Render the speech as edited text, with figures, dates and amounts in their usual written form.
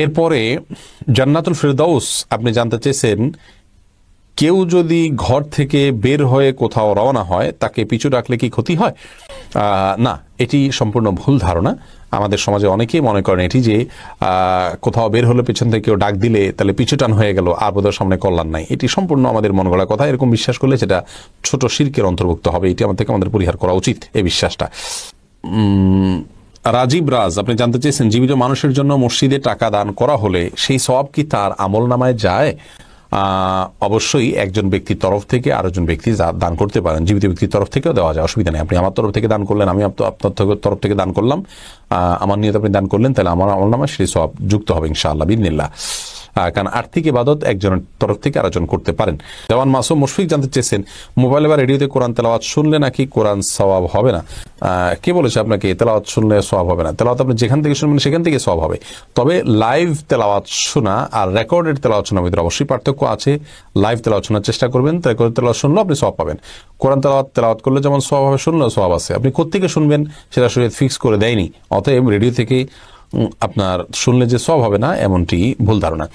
এরপরে জান্নাতুল ফেরদাউস আপনি জানতে চেয়েছেন, কেউ যদি ঘর থেকে বের হয়ে কোথাও রওনা হয় তাকে পিছু ডাকলে কি ক্ষতি হয়? না, এটি সম্পূর্ণ ভুল ধারণা। আমাদের সমাজে অনেকেই মনে করেন এটি যে কোথাও বের হলে পেছন থেকে কেউ ডাক দিলে তাহলে পিছু টান হয়ে গেল, আর বোধহয় সামনে কল্যাণ নাই। এটি সম্পূর্ণ আমাদের মন গড়া কথা। এরকম বিশ্বাস করলে সেটা ছোট শিরকের অন্তর্ভুক্ত হবে। এটি আমাদের পরিহার করা উচিত, এই বিশ্বাসটা। রাজীব রাজ আপনি জানতে চেয়েছেন, জীবিত মানুষের জন্য মসজিদে টাকা দান করা হলে সেই সওয়াব কি তার আমল নামায় যায়? অবশ্যই একজন ব্যক্তির তরফ থেকে আরেকজন ব্যক্তি দান করতে পারেন। জীবিত ব্যক্তির তরফ থেকেও দেওয়া যায়, অসুবিধা নেই। আপনি আমার তরফ থেকে দান করলেন, আমি আপনার তরফ থেকে দান করলাম, আমার নিয়ত আপনি দান করলেন, তাহলে আমার আমল নামায় সেই সওয়াব যুক্ত হবে ইনশাআল্লাহ বিইذনিল্লাহ। কারণ আর্থিক ইবাদত একজনের তরফ থেকে আরেকজন করতে পারেন। দেওয়ান মাসুম মুশফিক জানতে চেয়েছেন, মোবাইলে বা রেডিওতে কোরআন তেলাওয়াত শুনলে নাকি কোরআন সওয়াব হবে না? কে বলেছে আপনাকে তেলাওয়াত শুনলে সওয়াব হবে না? তেলাওয়াত আপনি যেখান থেকে শুনবেন সেখান থেকে সওয়াব হবে। তবে লাইভ তেলাওয়াত শোনা আর রেকর্ডেড তেলাওয়াত শোনার ভিতরে অবশ্যই পার্থক্য আছে। লাইভ তেলাওয়াত শোনার চেষ্টা করবেন, রেকর্ডেড তেলাওয়াত শুনলেও আপনি সওয়াব পাবেন। কোরআন তেলাওয়াত করলে যেমন সওয়াব হবে, শুনলেও সওয়াব আছে। আপনি কোত্থেকে শুনবেন সেটা শরীয়ত ফিক্স করে দেয়নি, অতএব রেডিও থেকে আপনার শুনলে যে সওয়াব হবে না এমনটি ভুল ধারণা।